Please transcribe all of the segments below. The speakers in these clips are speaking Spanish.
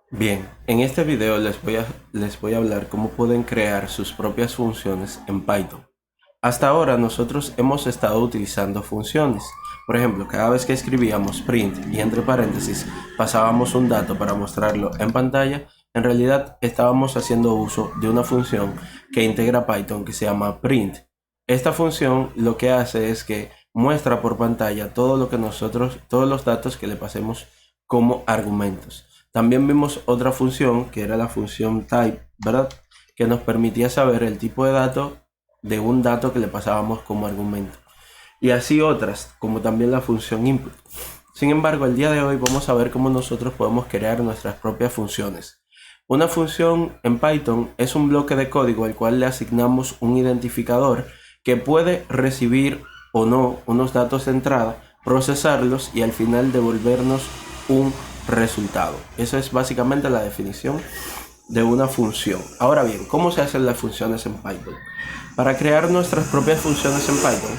Bien, en este video les voy a hablar cómo pueden crear sus propias funciones en Python. Hasta ahora nosotros hemos estado utilizando funciones. Por ejemplo, cada vez que escribíamos print y entre paréntesis pasábamos un dato para mostrarlo en pantalla, en realidad estábamos haciendo uso de una función que integra Python que se llama print. Esta función lo que hace es que muestra por pantalla todo lo que todos los datos que le pasemos como argumentos. También vimos otra función que era la función type, ¿verdad? Que nos permitía saber el tipo de dato de un dato que le pasábamos como argumento. Y así otras, como también la función input. Sin embargo, el día de hoy vamos a ver cómo nosotros podemos crear nuestras propias funciones. Una función en Python es un bloque de código al cual le asignamos un identificador que puede recibir o no unos datos de entrada, procesarlos y al final devolvernos un resultado. Esa es básicamente la definición de una función. Ahora bien, ¿cómo se hacen las funciones en Python? Para crear nuestras propias funciones en Python,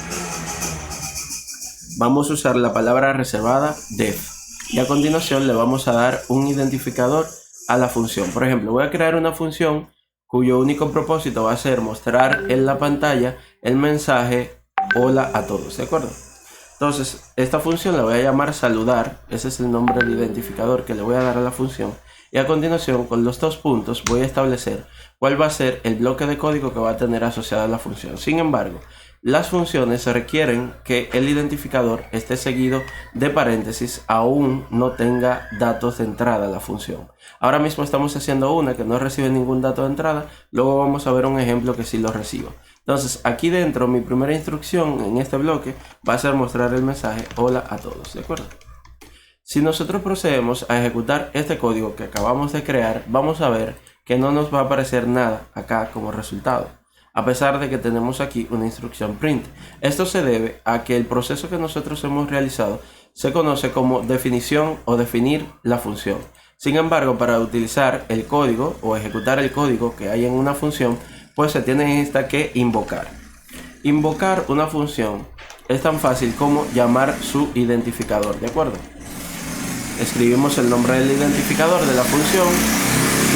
vamos a usar la palabra reservada def y a continuación le vamos a dar un identificador a la función. Por ejemplo, voy a crear una función cuyo único propósito va a ser mostrar en la pantalla el mensaje hola a todos, ¿de acuerdo? Entonces, esta función la voy a llamar saludar, ese es el nombre del identificador que le voy a dar a la función. Y a continuación, con los dos puntos, voy a establecer cuál va a ser el bloque de código que va a tener asociada la función. Sin embargo, las funciones requieren que el identificador esté seguido de paréntesis, aún no tenga datos de entrada a la función. Ahora mismo estamos haciendo una que no recibe ningún dato de entrada, luego vamos a ver un ejemplo que sí lo reciba. Entonces, aquí dentro, mi primera instrucción en este bloque va a ser mostrar el mensaje hola a todos, ¿de acuerdo? Si nosotros procedemos a ejecutar este código que acabamos de crear, vamos a ver que no nos va a aparecer nada acá como resultado, a pesar de que tenemos aquí una instrucción print. Esto se debe a que el proceso que nosotros hemos realizado se conoce como definición o definir la función. Sin embargo, para utilizar el código o ejecutar el código que hay en una función, pues se tiene que invocar. Invocar una función es tan fácil como llamar su identificador, ¿de acuerdo? Escribimos el nombre del identificador de la función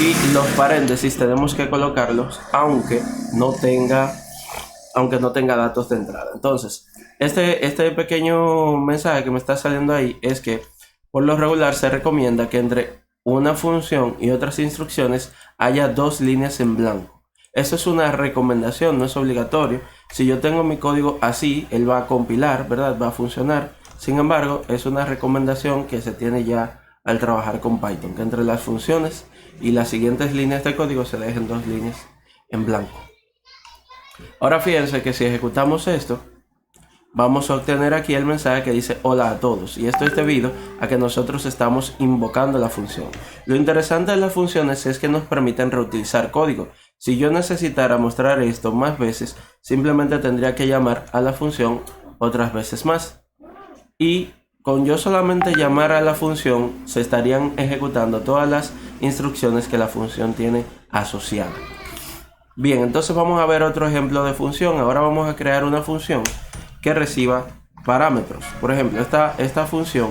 y los paréntesis tenemos que colocarlos aunque no tenga datos de entrada. Entonces, este pequeño mensaje que me está saliendo ahí es que por lo regular se recomienda que entre una función y otras instrucciones haya dos líneas en blanco. Eso es una recomendación, no es obligatorio. Si yo tengo mi código así, él va a compilar, ¿verdad? Va a funcionar. Sin embargo, es una recomendación que se tiene ya al trabajar con Python, que entre las funciones y las siguientes líneas de código se dejen dos líneas en blanco. Ahora fíjense que si ejecutamos esto, vamos a obtener aquí el mensaje que dice hola a todos, y esto es debido a que nosotros estamos invocando la función. Lo interesante de las funciones es que nos permiten reutilizar código. Si yo necesitara mostrar esto más veces, simplemente tendría que llamar a la función otras veces más. Y con yo solamente llamar a la función, se estarían ejecutando todas las instrucciones que la función tiene asociadas. Bien, entonces vamos a ver otro ejemplo de función. Ahora vamos a crear una función que reciba parámetros. Por ejemplo, esta función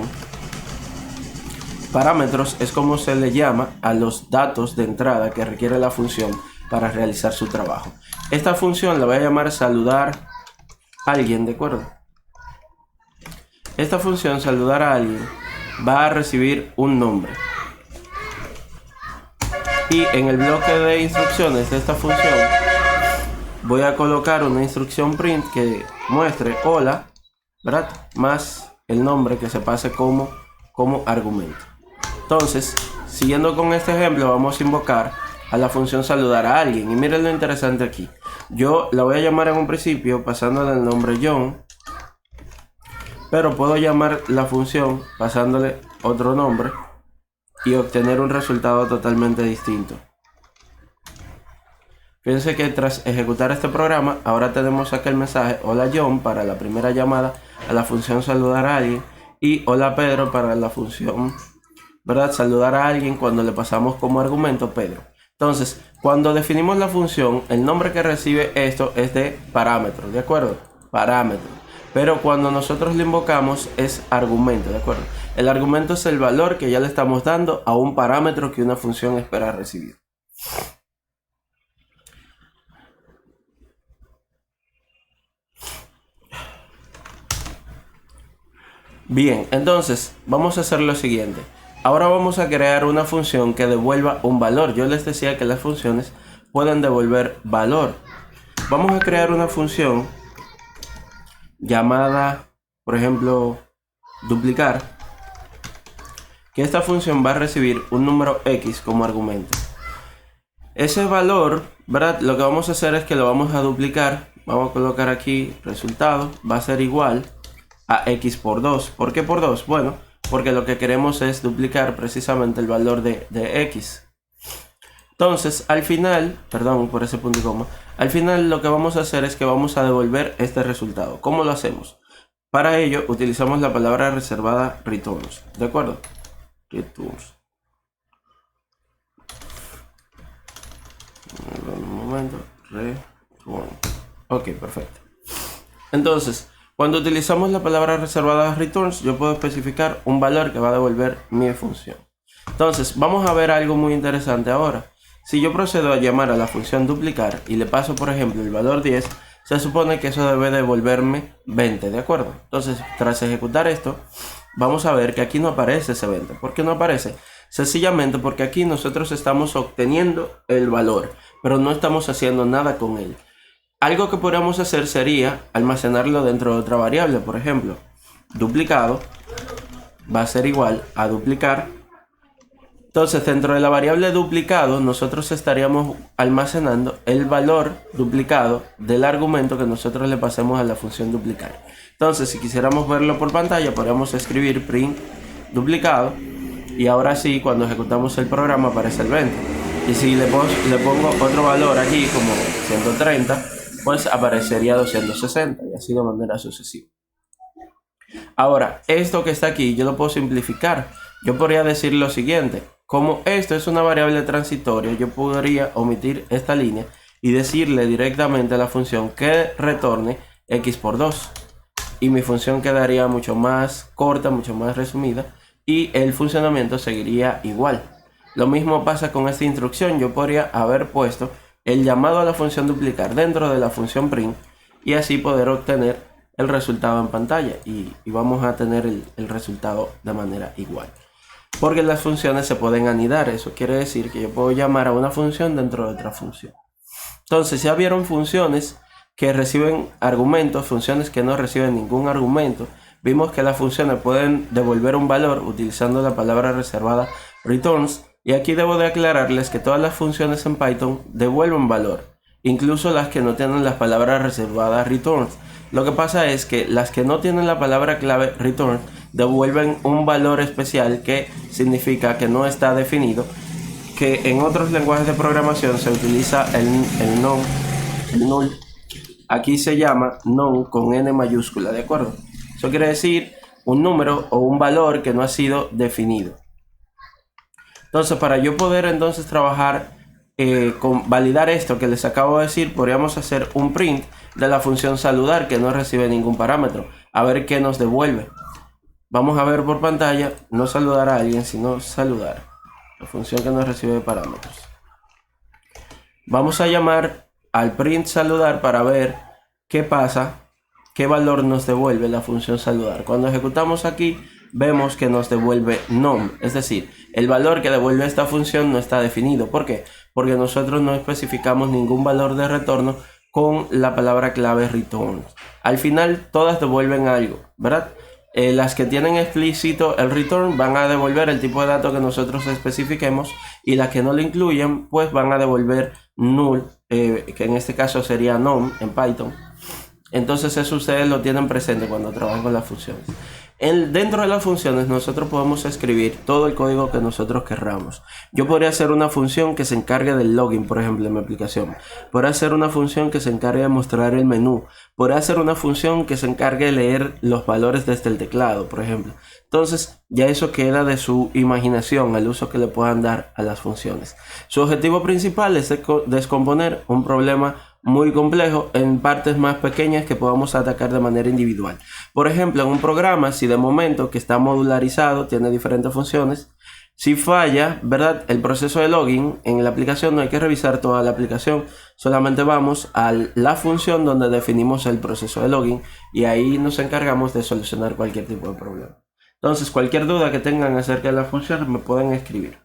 parámetros es como se le llama a los datos de entrada que requiere la función para realizar su trabajo. Esta función la voy a llamar saludar a alguien, ¿de acuerdo? Esta función saludar a alguien va a recibir un nombre. Y en el bloque de instrucciones de esta función voy a colocar una instrucción print que muestre hola, ¿verdad? Más el nombre que se pase como argumento. Entonces, siguiendo con este ejemplo, vamos a invocar a la función saludar a alguien. Y miren lo interesante aquí. Yo la voy a llamar en un principio pasándole el nombre John, pero puedo llamar la función pasándole otro nombre y obtener un resultado totalmente distinto. Fíjense que tras ejecutar este programa, ahora tenemos aquí el mensaje hola John para la primera llamada a la función saludar a alguien y hola Pedro para la función, ¿verdad? Saludar a alguien cuando le pasamos como argumento Pedro. Entonces, cuando definimos la función, el nombre que recibe esto es de parámetro, ¿de acuerdo? Parámetro. pero cuando nosotros lo invocamos es argumento, ¿de acuerdo? El argumento es el valor que ya le estamos dando a un parámetro que una función espera recibir. Bien, entonces vamos a hacer lo siguiente. Ahora vamos a crear una función que devuelva un valor. Yo les decía que las funciones pueden devolver valor. Vamos a crear una función llamada, por ejemplo, duplicar, que esta función va a recibir un número X como argumento. Ese valor, ¿verdad? Lo que vamos a hacer es que lo vamos a duplicar. Vamos a colocar aquí resultado, va a ser igual a X por 2. ¿Por qué por 2? Bueno, porque lo que queremos es duplicar precisamente el valor de X. Entonces, al final, perdón por ese punto y coma, al final lo que vamos a hacer es que vamos a devolver este resultado. ¿Cómo lo hacemos? Para ello, utilizamos la palabra reservada returns, ¿de acuerdo? Returns. Un momento, return. Ok, perfecto. Entonces, cuando utilizamos la palabra reservada returns, yo puedo especificar un valor que va a devolver mi función. Entonces, vamos a ver algo muy interesante ahora. Si yo procedo a llamar a la función duplicar y le paso, por ejemplo, el valor 10, se supone que eso debe devolverme 20, ¿de acuerdo? Entonces, tras ejecutar esto, vamos a ver que aquí no aparece ese 20. ¿Por qué no aparece? Sencillamente porque aquí nosotros estamos obteniendo el valor, pero no estamos haciendo nada con él. Algo que podríamos hacer sería almacenarlo dentro de otra variable. Por ejemplo, duplicado va a ser igual a duplicar. Entonces, dentro de la variable duplicado, nosotros estaríamos almacenando el valor duplicado del argumento que nosotros le pasemos a la función duplicar. Entonces, si quisiéramos verlo por pantalla, podríamos escribir print duplicado. Y ahora sí, cuando ejecutamos el programa aparece el 20. Y si le pongo otro valor aquí, como 130, pues aparecería 260 y así de manera sucesiva. Ahora, esto que está aquí yo lo puedo simplificar. Yo podría decir lo siguiente: como esto es una variable transitoria, yo podría omitir esta línea y decirle directamente a la función que retorne X por 2. Y mi función quedaría mucho más corta, mucho más resumida, y el funcionamiento seguiría igual. Lo mismo pasa con esta instrucción. Yo podría haber puesto el llamado a la función duplicar dentro de la función print y así poder obtener el resultado en pantalla y vamos a tener el resultado de manera igual, porque las funciones se pueden anidar. Eso quiere decir que yo puedo llamar a una función dentro de otra función. Entonces, ya vieron funciones que reciben argumentos, funciones que no reciben ningún argumento. Vimos que las funciones pueden devolver un valor utilizando la palabra reservada returns. Y aquí debo de aclararles que todas las funciones en Python devuelven valor, incluso las que no tienen las palabras reservadas returns. Lo que pasa es que las que no tienen la palabra clave return devuelven un valor especial que significa que no está definido, que en otros lenguajes de programación se utiliza el null. Aquí se llama none con N mayúscula, ¿de acuerdo? Eso quiere decir un número o un valor que no ha sido definido. Entonces, para yo poder entonces trabajar con validar esto que les acabo de decir, podríamos hacer un print de la función saludar que no recibe ningún parámetro, a ver qué nos devuelve. Vamos a ver por pantalla, no saludar a alguien, sino saludar, la función que no recibe parámetros. Vamos a llamar al print saludar para ver qué pasa, qué valor nos devuelve la función saludar. Cuando ejecutamos aquí, vemos que nos devuelve none, es decir, el valor que devuelve esta función no está definido. ¿Por qué? Porque nosotros no especificamos ningún valor de retorno con la palabra clave return. Al final todas devuelven algo, ¿verdad? Las que tienen explícito el return van a devolver el tipo de datos que nosotros especifiquemos, y las que no lo incluyen pues van a devolver null, que en este caso sería none en Python. Entonces eso ustedes lo tienen presente cuando trabajan con las funciones. Dentro de las funciones nosotros podemos escribir todo el código que nosotros querramos. Yo podría hacer una función que se encargue del login, por ejemplo, en mi aplicación. Podría hacer una función que se encargue de mostrar el menú. Podría hacer una función que se encargue de leer los valores desde el teclado, por ejemplo. Entonces ya eso queda de su imaginación, el uso que le puedan dar a las funciones. Su objetivo principal es descomponer un problema muy complejo en partes más pequeñas que podamos atacar de manera individual. Por ejemplo, en un programa, si de momento que está modularizado, tiene diferentes funciones, si falla, ¿verdad?, el proceso de login en la aplicación, no hay que revisar toda la aplicación, solamente vamos a la función donde definimos el proceso de login y ahí nos encargamos de solucionar cualquier tipo de problema. Entonces, cualquier duda que tengan acerca de la función me pueden escribir.